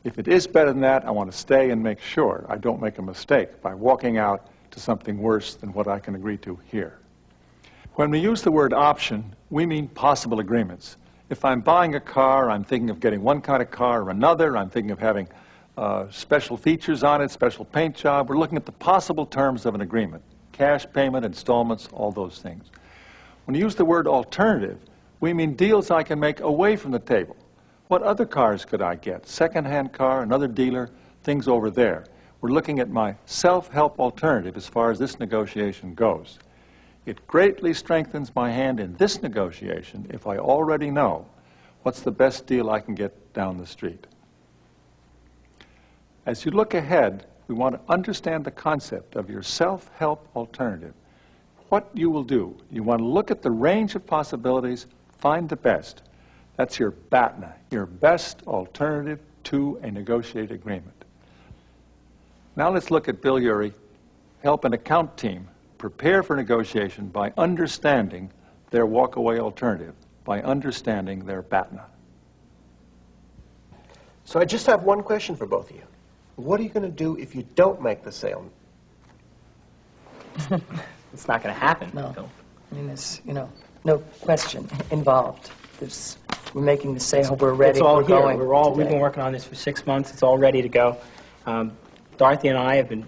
If it is better than that, I want to stay and make sure I don't make a mistake by walking out to something worse than what I can agree to here. When we use the word option, we mean possible agreements. If I'm buying a car, I'm thinking of getting one kind of car or another. I'm thinking of having special features on it, special paint job. We're looking at the possible terms of an agreement. Cash payment, installments, all those things. When you use the word alternative, we mean deals I can make away from the table. What other cars could I get? Second-hand car, another dealer, things over there. We're looking at my self-help alternative as far as this negotiation goes. It greatly strengthens my hand in this negotiation if I already know what's the best deal I can get down the street. As you look ahead, we want to understand the concept of your self-help alternative. What you will do, you want to look at the range of possibilities, find the best. That's your BATNA, your best alternative to a negotiated agreement. Now let's look at Bill Urey, help an account team prepare for negotiation by understanding their walkaway alternative, by understanding their BATNA. So I just have one question for both of you. What are you going to do if you don't make the sale? It's not going to happen. No. I mean, there's, no question involved. We're making the sale. We're ready. It's all we're here. going We've been working on this for 6 months. It's all ready to go. Dorothy and I have been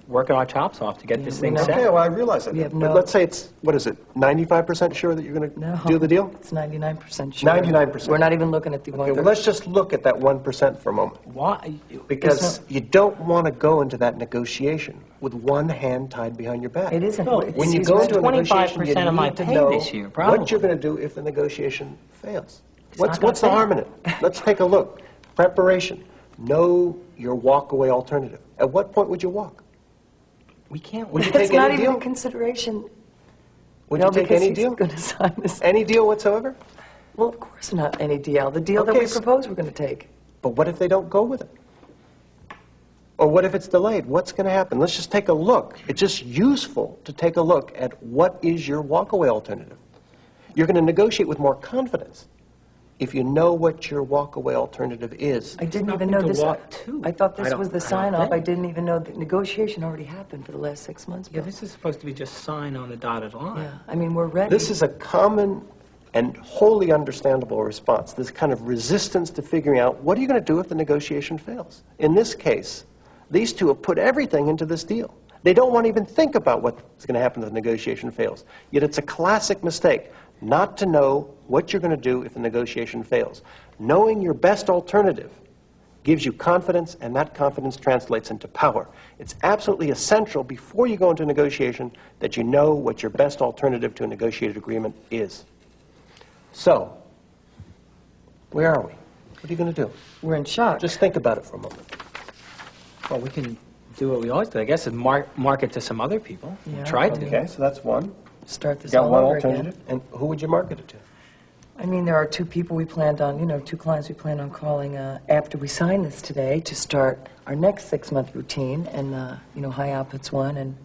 working our chops off to get this thing set. Okay, well, I realize that. But let's say it's, what is it, 95% sure that you're going to do the deal? It's 99% sure. 99%. We're not even looking at the Okay, well, let's just look at that 1% for a moment. Why? Because you don't want to go into that negotiation with one hand tied behind your back. It isn't. No, When you go into a negotiation, you 25% of my need to pay know this year, probably. what you're going to do if the negotiation fails. not What's the gonna harm in it? Let's take a look. Preparation. Know your walkaway alternative. At what point would you walk? We can't. Would you It's take not any even deal? a consideration. Would No, you take because any he's deal? going to sign this. Any deal whatsoever? Well, of course not any deal. The deal that Okay, we propose we're going to take. But what if they don't go with it? Or what if it's delayed? What's going to happen? Let's just take a look. It's just useful to take a look at what is your walkaway alternative. You're going to negotiate with more confidence if you know what your walkaway alternative is. I didn't even nothing know to this. walk to. I thought this I was the don't sign-off. I think. didn't even know the negotiation already happened for the last 6 months. Yeah, Bill. this is supposed to be just sign on the dotted line. Yeah, I mean, we're ready. This is a common and wholly understandable response, this kind of resistance to figuring out what are you going to do if the negotiation fails. In this case, these two have put everything into this deal. They don't want to even think about what's going to happen if the negotiation fails. Yet it's a classic mistake not to know what you're going to do if the negotiation fails. Knowing your best alternative gives you confidence, and that confidence translates into power. It's absolutely essential before you go into a negotiation that you know what your best alternative to a negotiated agreement is. So, where are we? What are you going to do? We're in shock. Just think about it for a moment. Well, we can do what we always do, I guess, is market to some other people. Yeah, Try to. Okay, so that's one. Start this You got all one over alternative. again. And who would you market it to? I mean, there are two people we planned on, two clients we planned on calling after we sign this today to start our next 6-month routine. And, High Output's one, and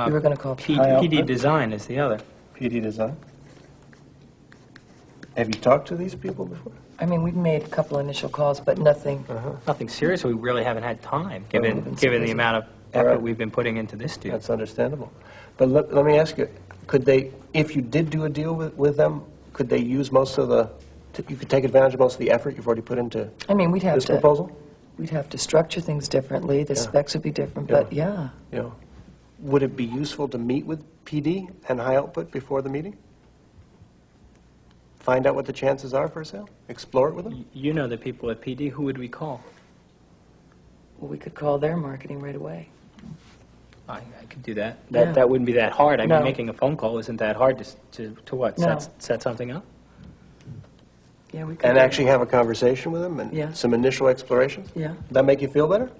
we were going to call PD Design is the other. PD Design. Have you talked to these people before? I mean, we've made a couple initial calls, but nothing. Nothing serious. We really haven't had time, we've given been so the busy. amount of effort we've been putting into this deal. That's understandable. But let me ask you, could they, if you did do a deal with them, could they use most of the, you could take advantage of most of the effort you've already put into I mean, we'd have this to. proposal? We'd have to structure things differently. The specs would be different, but yeah. Yeah. Would it be useful to meet with PD and High Output before the meeting? Find out what the chances are for a sale? Explore it with them? You know the people at PD. Who would we call? Well, we could call their marketing right away. I could do that. Yeah. That wouldn't be that hard. I No. mean, making a phone call isn't that hard to what? No. Set something up? Yeah, we could. And actually have a conversation with them and Yeah. some initial explorations? Yeah. That make you feel better?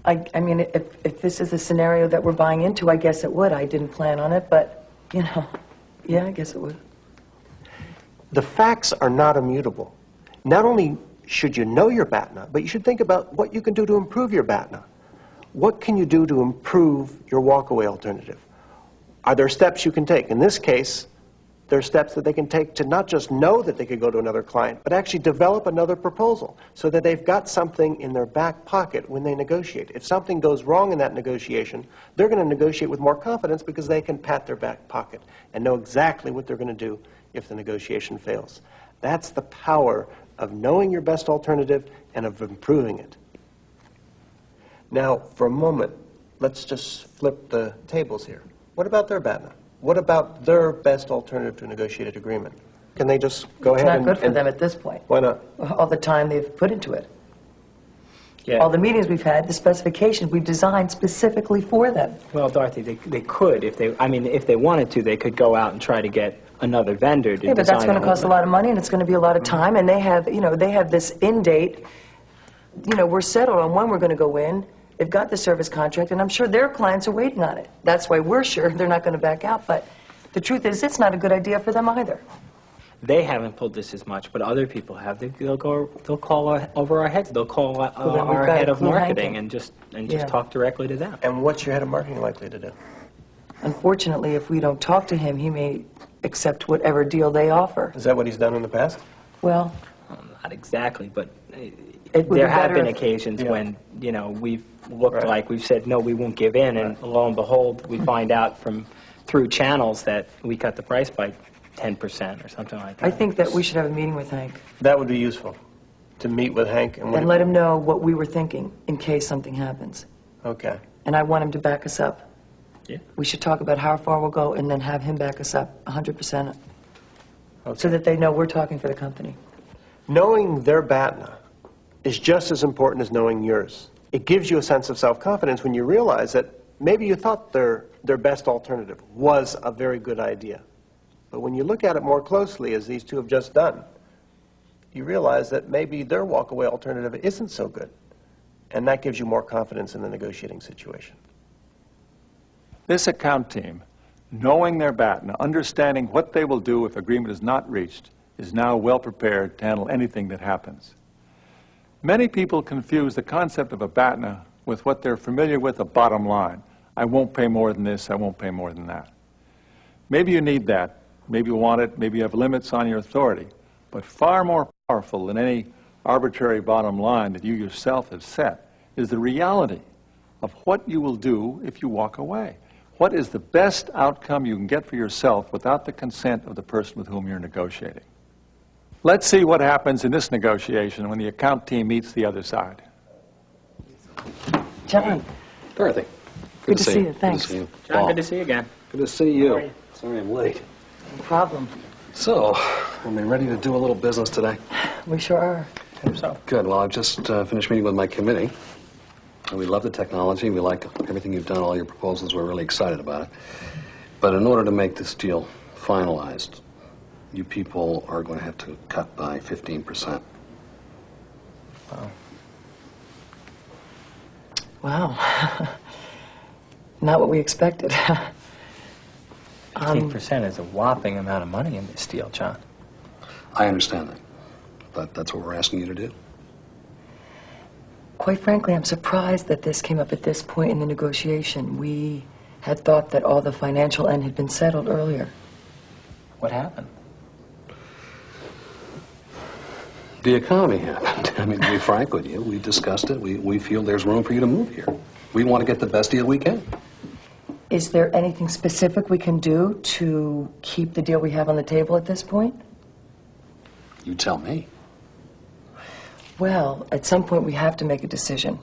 I mean, if this is the scenario that we're buying into, I guess it would. I didn't plan on it, but, yeah, I guess it would. The facts are not immutable. Not only should you know your BATNA, but you should think about what you can do to improve your BATNA. What can you do to improve your walkaway alternative? Are there steps you can take? In this case, There are steps that they can take to not just know that they could go to another client, but actually develop another proposal so that they've got something in their back pocket when they negotiate. If something goes wrong in that negotiation, they're going to negotiate with more confidence because they can pat their back pocket and know exactly what they're going to do if the negotiation fails. That's the power of knowing your best alternative and of improving it. Now, for a moment, let's just flip the tables here. What about their BATNA? What about their best alternative to a negotiated agreement? Can they just go ahead and... It's not good for them at this point. Why not? All the time they've put into it. Yeah. All the meetings we've had, the specifications we've designed specifically for them. Well, Dorothy, they could, if they wanted to, they could go out and try to get another vendor to Yeah, but design that's going to cost a lot of money, and it's going to be a lot of time, and they have, they have this end date. We're settled on when we're going to go in. They've got the service contract, and I'm sure their clients are waiting on it. That's why we're sure they're not going to back out, but the truth is it's not a good idea for them either. They haven't pulled this as much, but other people have. They'll call over our heads. They'll call our head of marketing and just talk directly to them. And what's your head of marketing likely to do? Unfortunately, if we don't talk to him, he may accept whatever deal they offer. Is that what he's done in the past? Well, Not exactly, but it would there be have better been if- occasions Yeah. when, we've looked Right. like we've said, no, we won't give in, and lo and behold, we find out through channels that we cut the price by 10% or something like that. I think that we should have a meeting with Hank That would be useful, to meet with Hank and... and let him know what we were thinking in case something happens. Okay. And I want him to back us up. Yeah. We should talk about how far we'll go and then have him back us up 100%, Okay. so that they know we're talking for the company. Knowing their BATNA is just as important as knowing yours. It gives you a sense of self-confidence when you realize that maybe you thought their best alternative was a very good idea. But when you look at it more closely, as these two have just done, you realize that maybe their walkaway alternative isn't so good. And that gives you more confidence in the negotiating situation. This account team, knowing their BATNA, understanding what they will do if agreement is not reached, is now well prepared to handle anything that happens. Many people confuse the concept of a BATNA with what they're familiar with, a bottom line. I won't pay more than this, I won't pay more than that. Maybe you need that, maybe you want it, maybe you have limits on your authority, but far more powerful than any arbitrary bottom line that you yourself have set is the reality of what you will do if you walk away. What is the best outcome you can get for yourself without the consent of the person with whom you're negotiating? Let's see what happens in this negotiation when the account team meets the other side. John, Dorothy. good to see you. Thanks. Good to see you. John, Paul. good to see you again. Good to see you. Sorry I'm late. No problem. So, are we ready to do a little business today? We sure are. Hope so. Good. Well, I've just finished meeting with my committee. And we love the technology. We like everything you've done, all your proposals. We're really excited about it. But in order to make this deal finalized, you people are going to have to cut by 15%. Wow. Not what we expected. 15% is a whopping amount of money in this deal, John. I understand that. But that's what we're asking you to do. Quite frankly, I'm surprised that this came up at this point in the negotiation. We had thought that all the financial end had been settled earlier. What happened? The economy happened. I mean, to be frank with you, we discussed it. We feel there's room for you to move here. We want to get the best deal we can. Is there anything specific we can do to keep the deal we have on the table at this point? You tell me. Well, at some point we have to make a decision.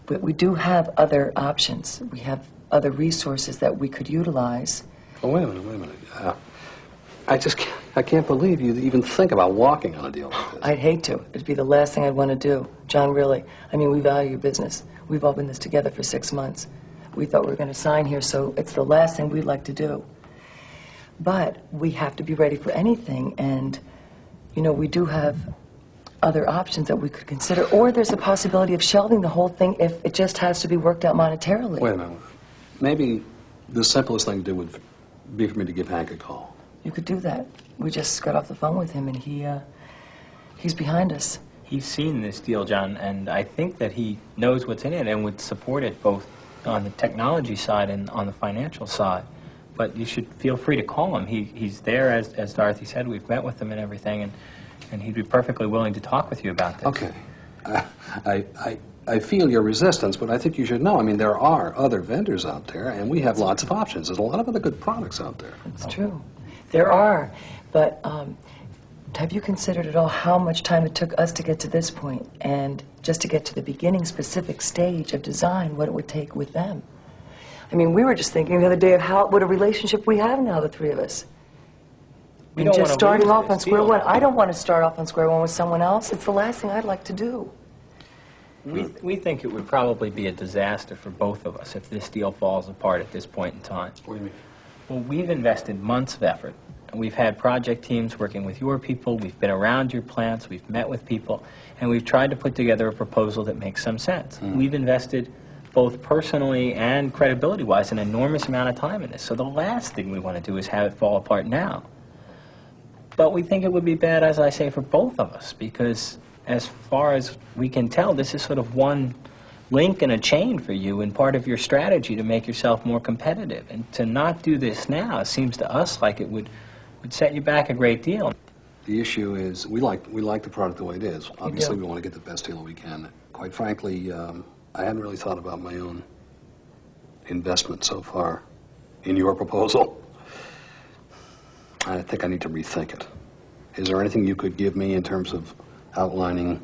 But we do have other options. We have other resources that we could utilize. Oh, wait a minute. I can't believe you even think about walking on a deal like this. I'd hate to. It'd be the last thing I'd want to do. John, really. I mean, we value your business. We've all been in this together for 6 months. We thought we were going to sign here, so it's the last thing we'd like to do. But we have to be ready for anything, and, we do have other options that we could consider. Or there's a possibility of shelving the whole thing if it just has to be worked out monetarily. Wait a minute. Maybe the simplest thing to do would be for me to give Hank a call. You could do that. We just got off the phone with him, and he's behind us. He's seen this deal, John, and I think that he knows what's in it and would support it both on the technology side and on the financial side but you should feel free to call him. He's there, as Dorothy said. We've met with him and everything, and he'd be perfectly willing to talk with you about this. Okay. I feel your resistance, but I think you should know. I mean, there are other vendors out there, and we have lots of options. There's a lot of other good products out there. It's true. There are, but have you considered at all how much time it took us to get to this point, and just to get to the beginning specific stage of design, what it would take with them? I mean, we were just thinking the other day of what a relationship we have now, the three of us. We And don't just wanna starting lose off this on square deal. one. I don't want to start off on square one with someone else. It's the last thing I'd like to do. We think it would probably be a disaster for both of us if this deal falls apart at this point in time. What do you mean? Well, we've invested months of effort. We've had project teams working with your people. We've been around your plants. We've met with people. And we've tried to put together a proposal that makes some sense. We've invested, both personally and credibility-wise, an enormous amount of time in this. So the last thing we want to do is have it fall apart now. But we think it would be bad, as I say, for both of us, because as far as we can tell, this is sort of one link in a chain for you and part of your strategy to make yourself more competitive. And to not do this now seems to us like it would set you back a great deal. The issue is we like the product the way it is. Obviously, do. we want to get the best deal we can. Quite frankly, I hadn't really thought about my own investment so far in your proposal. I think I need to rethink it. Is there anything you could give me in terms of outlining,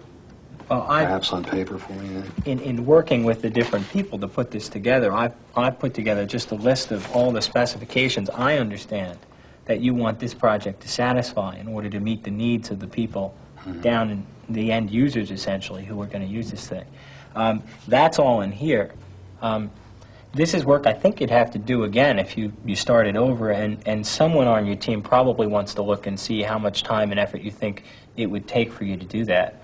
Well, perhaps on paper for me? in working with the different people to put this together, I've put together just a list of all the specifications I understand that you want this project to satisfy in order to meet the needs of the people down in the end users, essentially, who are going to use this thing. That's all in here. This is work I think you'd have to do again if you started over, and someone on your team probably wants to look and see how much time and effort you think it would take for you to do that.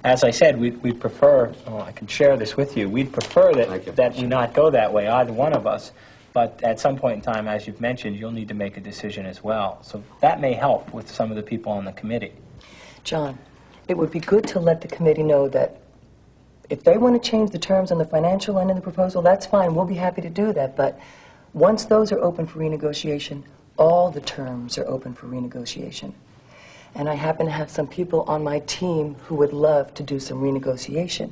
As I said, we'd prefer, I can share this with you, we'd prefer that we not go that way, either one of us, but at some point in time, as you've mentioned, you'll need to make a decision as well. So that may help with some of the people on the committee. John, it would be good to let the committee know that if they want to change the terms on the financial end of the proposal, that's fine. We'll be happy to do that. But once those are open for renegotiation, all the terms are open for renegotiation. And I happen to have some people on my team who would love to do some renegotiation.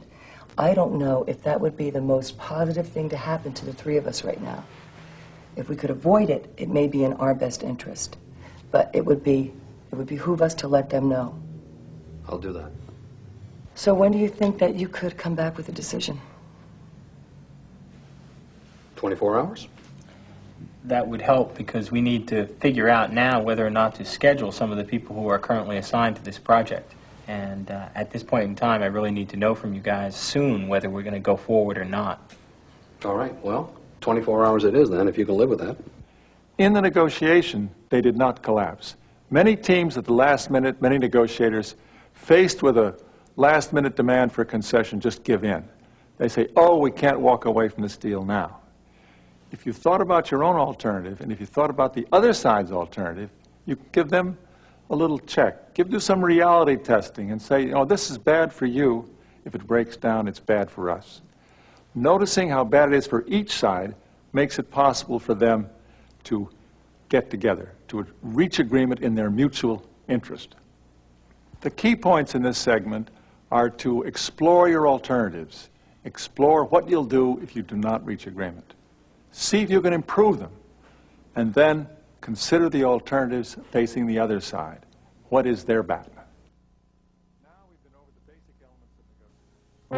I don't know if that would be the most positive thing to happen to the three of us right now. If we could avoid it, it may be in our best interest. But it would behoove us to let them know. I'll do that. So when do you think that you could come back with a decision? 24 hours? That would help because we need to figure out now whether or not to schedule some of the people who are currently assigned to this project. And at this point in time, I really need to know from you guys soon whether we're going to go forward or not. All right, well, 24 hours it is then, if you can live with that. In the negotiation, they did not collapse. Many teams at the last minute, many negotiators, faced with a last-minute demand for a concession, just give in. They say, oh, we can't walk away from this deal now. If you thought about your own alternative, and if you thought about the other side's alternative, you give them a little check. Do some reality testing and say, this is bad for you. If it breaks down, it's bad for us. Noticing how bad it is for each side makes it possible for them to get together, to reach agreement in their mutual interest. The key points in this segment are to explore your alternatives. Explore what you'll do if you do not reach agreement. See if you can improve them. And then consider the alternatives facing the other side. What is their battle? Now we've been over the basic elements of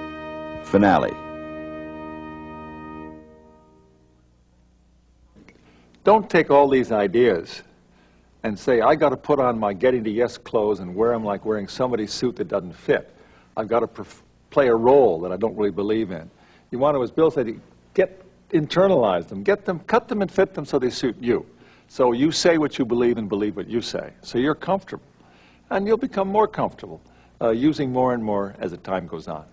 negotiation. Finale. Don't take all these ideas and say, I got to put on my getting to yes clothes and wear them like wearing somebody's suit that doesn't fit. I've got to play a role that I don't really believe in. You want to, as Bill said, internalize them, cut them and fit them so they suit you. So you say what you believe and believe what you say. So you're comfortable. And you'll become more comfortable using more and more as the time goes on.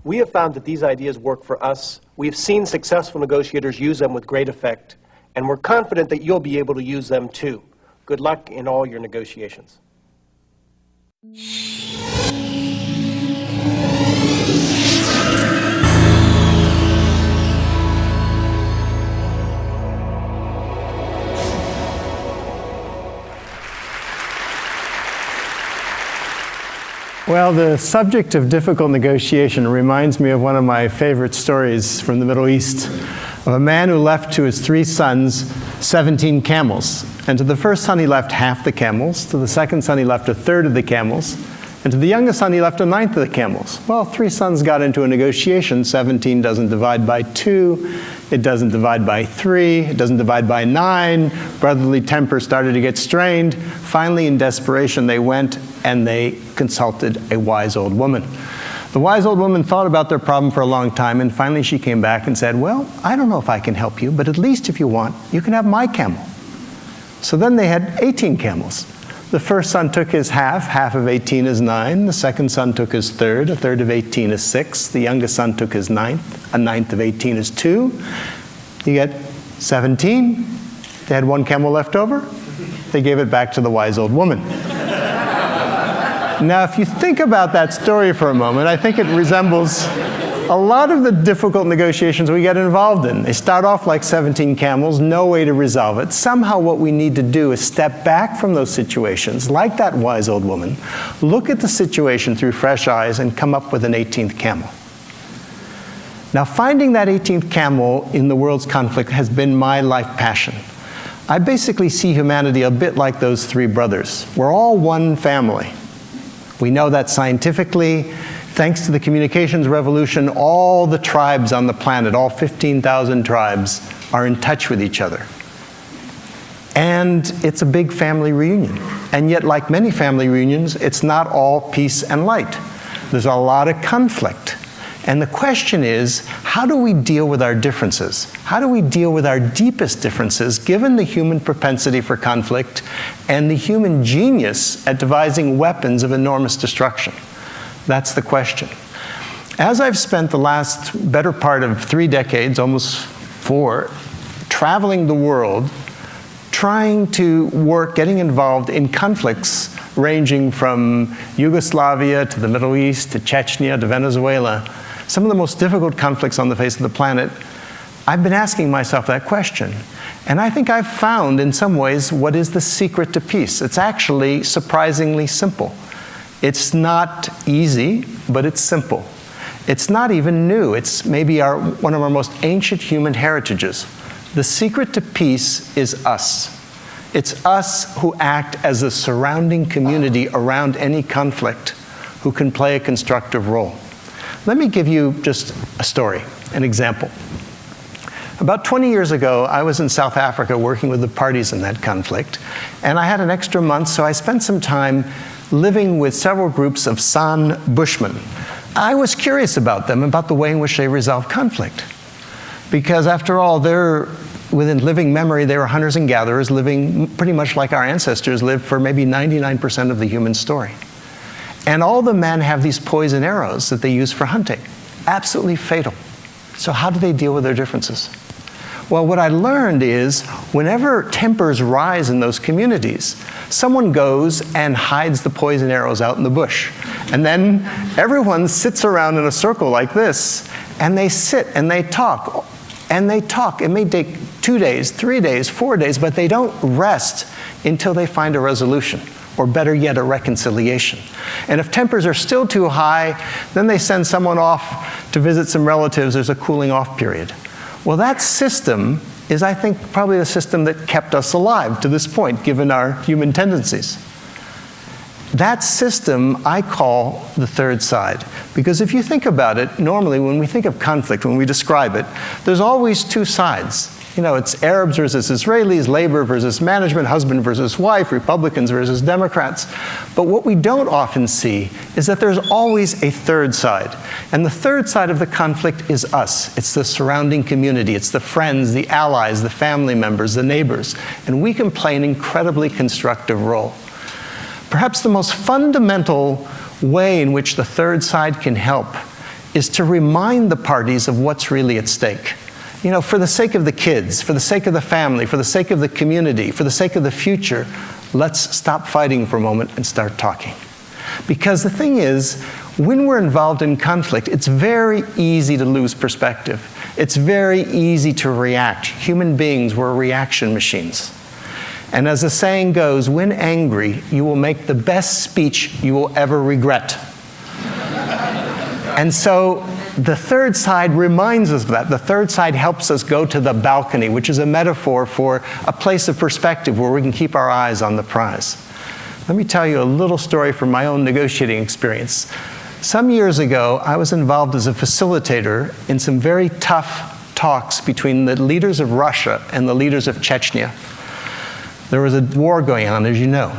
We have found that these ideas work for us. We've seen successful negotiators use them with great effect, and we're confident that you'll be able to use them too. Good luck in all your negotiations. Well, the subject of difficult negotiation reminds me of one of my favorite stories from the Middle East, of a man who left to his 3 sons 17 camels. And to the first son he left half the camels, to the second son he left a third of the camels, and to the youngest son he left a ninth of the camels. Well, 3 sons got into a negotiation. 17 doesn't divide by 2, it doesn't divide by 3, it doesn't divide by 9. Brotherly temper started to get strained. Finally, in desperation, they went and they consulted a wise old woman. The wise old woman thought about their problem for a long time, and finally she came back and said, well, I don't know if I can help you, but at least if you want, you can have my camel. So then they had 18 camels. The first son took his half of 18 is 9. The second son took his third, a third of 18 is 6. The youngest son took his ninth, a ninth of 18 is 2. You get 17. They had 1 camel left over. They gave it back to the wise old woman. Now, if you think about that story for a moment, I think it resembles a lot of the difficult negotiations we get involved in. They start off like 17 camels, no way to resolve it. Somehow what we need to do is step back from those situations, like that wise old woman, look at the situation through fresh eyes, and come up with an 18th camel. Now, finding that 18th camel in the world's conflict has been my life passion. I basically see humanity a bit like those 3 brothers. We're all one family. We know that scientifically. Thanks to the communications revolution, all the tribes on the planet, all 15,000 tribes, are in touch with each other. And it's a big family reunion. And yet, like many family reunions, it's not all peace and light. There's a lot of conflict. And the question is, how do we deal with our differences? How do we deal with our deepest differences, given the human propensity for conflict and the human genius at devising weapons of enormous destruction? That's the question. As I've spent the last better part of 3 decades, almost 4, traveling the world, trying to work, getting involved in conflicts ranging from Yugoslavia to the Middle East to Chechnya to Venezuela, some of the most difficult conflicts on the face of the planet, I've been asking myself that question. And I think I've found, in some ways, what is the secret to peace. It's actually surprisingly simple. It's not easy, but it's simple. It's not even new. It's maybe one of our most ancient human heritages. The secret to peace is us. It's us who act as a surrounding community around any conflict, who can play a constructive role. Let me give you just a story, an example. About 20 years ago, I was in South Africa working with the parties in that conflict, and I had an extra month, so I spent some time living with several groups of San Bushmen. I was curious about them, about the way in which they resolve conflict. Because after all, within living memory, they were hunters and gatherers, living pretty much like our ancestors lived for maybe 99% of the human story. And all the men have these poison arrows that they use for hunting, absolutely fatal. So how do they deal with their differences? Well, what I learned is whenever tempers rise in those communities, someone goes and hides the poison arrows out in the bush. And then everyone sits around in a circle like this, and they sit and they talk. And they talk. It may take 2 days, 3 days, 4 days, but they don't rest until they find a resolution, or better yet, a reconciliation. And if tempers are still too high, then they send someone off to visit some relatives. There's a cooling off period. Well, that system is, I think, probably the system that kept us alive to this point, given our human tendencies. That system I call the third side. Because if you think about it, normally when we think of conflict, when we describe it, there's always 2 sides. You know, it's Arabs versus Israelis, labor versus management, husband versus wife, Republicans versus Democrats. But what we don't often see is that there's always a third side. And the third side of the conflict is us. It's the surrounding community. It's the friends, the allies, the family members, the neighbors. And we can play an incredibly constructive role. Perhaps the most fundamental way in which the third side can help is to remind the parties of what's really at stake. You know, for the sake of the kids, for the sake of the family, for the sake of the community, for the sake of the future, let's stop fighting for a moment and start talking. Because the thing is, when we're involved in conflict, it's very easy to lose perspective. It's very easy to react. Human beings, we're reaction machines. And as the saying goes, when angry, you will make the best speech you will ever regret. And so the third side reminds us of that. The third side helps us go to the balcony, which is a metaphor for a place of perspective where we can keep our eyes on the prize. Let me tell you a little story from my own negotiating experience. Some years ago, I was involved as a facilitator in some very tough talks between the leaders of Russia and the leaders of Chechnya. There was a war going on, as you know.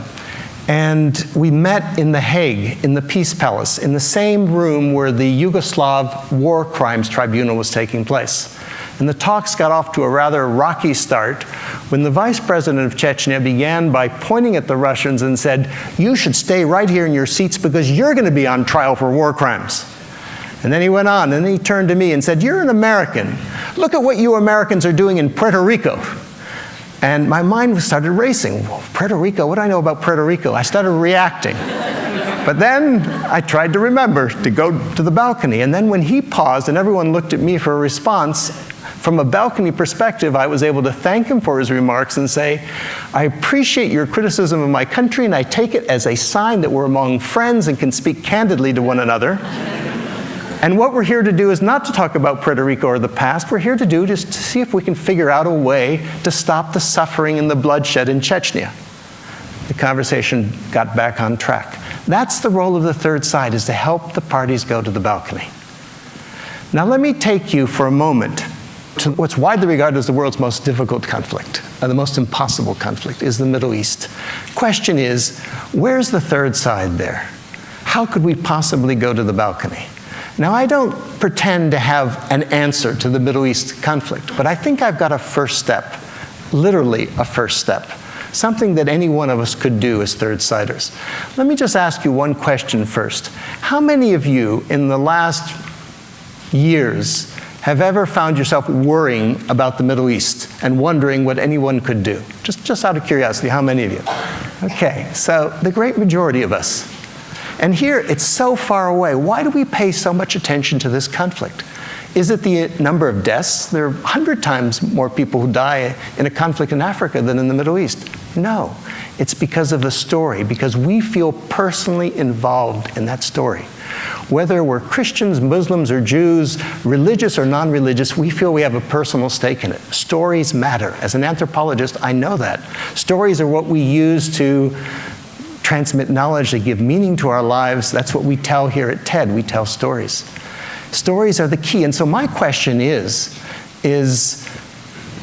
And we met in The Hague, in the Peace Palace, in the same room where the Yugoslav War Crimes Tribunal was taking place. And the talks got off to a rather rocky start when the vice president of Chechnya began by pointing at the Russians and said, "You should stay right here in your seats because you're going to be on trial for war crimes." And then he went on, and then he turned to me and said, "You're an American. Look at what you Americans are doing in Puerto Rico." And my mind started racing. Well, Puerto Rico, what do I know about Puerto Rico? I started reacting. But then I tried to remember to go to the balcony. And then when he paused and everyone looked at me for a response, from a balcony perspective, I was able to thank him for his remarks and say, "I appreciate your criticism of my country, and I take it as a sign that we're among friends and can speak candidly to one another. And what we're here to do is not to talk about Puerto Rico or the past. We're here to do just to see if we can figure out a way to stop the suffering and the bloodshed in Chechnya." The conversation got back on track. That's the role of the third side, is to help the parties go to the balcony. Now let me take you for a moment to what's widely regarded as the world's most difficult conflict, or the most impossible conflict, is the Middle East. Question is, where's the third side there? How could we possibly go to the balcony? Now, I don't pretend to have an answer to the Middle East conflict, but I think I've got a first step, literally a first step, something that any one of us could do as third-siders. Let me just ask you one question first. How many of you in the last years have ever found yourself worrying about the Middle East and wondering what anyone could do? Just out of curiosity, how many of you? Okay, so the great majority of us. And here, it's so far away. Why do we pay so much attention to this conflict? Is it the number of deaths? There are 100 times more people who die in a conflict in Africa than in the Middle East. No, it's because of the story, because we feel personally involved in that story. Whether we're Christians, Muslims, or Jews, religious or non-religious, we feel we have a personal stake in it. Stories matter. As an anthropologist, I know that. Stories are what we use to transmit knowledge, they give meaning to our lives. That's what we tell here at TED. We tell stories. Stories are the key. And so my question is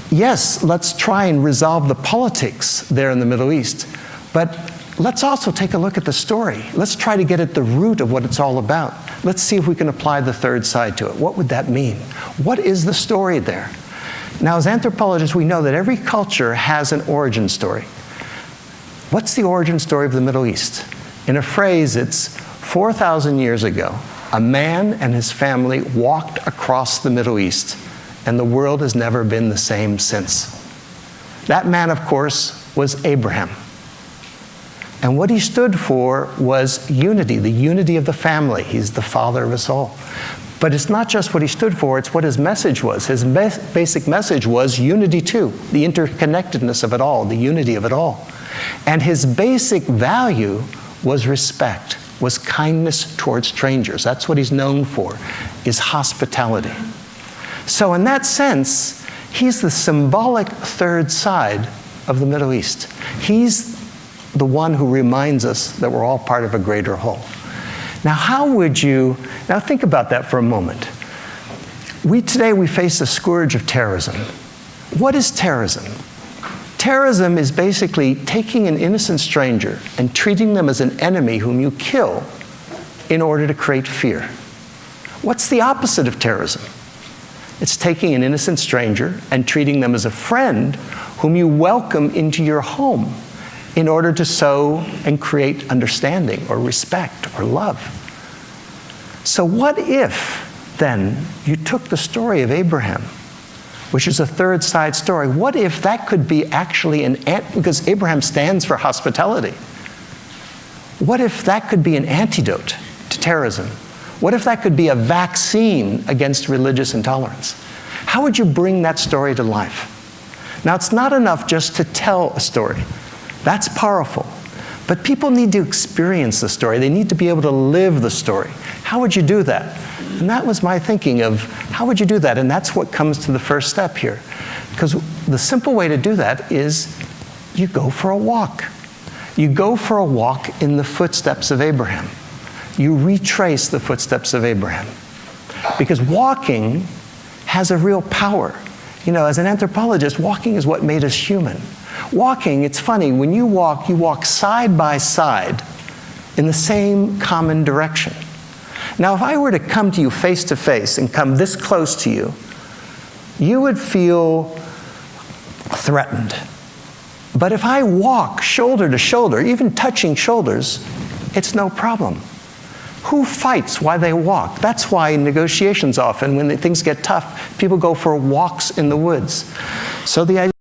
yes, let's try and resolve the politics there in the Middle East, but let's also take a look at the story. Let's try to get at the root of what it's all about. Let's see if we can apply the third side to it. What would that mean? What is the story there? Now, as anthropologists, we know that every culture has an origin story. What's the origin story of the Middle East? In a phrase, it's 4,000 years ago, a man and his family walked across the Middle East, and the world has never been the same since. That man, of course, was Abraham. And what he stood for was unity, the unity of the family. He's the father of us all. But it's not just what he stood for, it's what his message was. His basic message was unity too, the interconnectedness of it all, the unity of it all. And his basic value was respect, was kindness towards strangers. That's what he's known for, is hospitality. So in that sense, he's the symbolic third side of the Middle East. He's the one who reminds us that we're all part of a greater whole. Now think about that for a moment. Today we face the scourge of terrorism. What is terrorism? Terrorism is basically taking an innocent stranger and treating them as an enemy whom you kill in order to create fear. What's the opposite of terrorism? It's taking an innocent stranger and treating them as a friend whom you welcome into your home in order to sow and create understanding or respect or love. So what if, then, you took the story of Abraham, which is a third side story. What if that could be actually because Abraham stands for hospitality. What if that could be an antidote to terrorism? What if that could be a vaccine against religious intolerance? How would you bring that story to life? Now, it's not enough just to tell a story. That's powerful. But people need to experience the story. They need to be able to live the story. How would you do that? And that was my thinking of how would you do that? And that's what comes to the first step here. Because the simple way to do that is you go for a walk. You go for a walk in the footsteps of Abraham. You retrace the footsteps of Abraham. Because walking has a real power. You know, as an anthropologist, walking is what made us human. Walking, it's funny, when you walk side by side in the same common direction. Now, if I were to come to you face to face and come this close to you, you would feel threatened. But if I walk shoulder to shoulder, even touching shoulders, it's no problem. Who fights while they walk? That's why in negotiations often, when things get tough, people go for walks in the woods. So the idea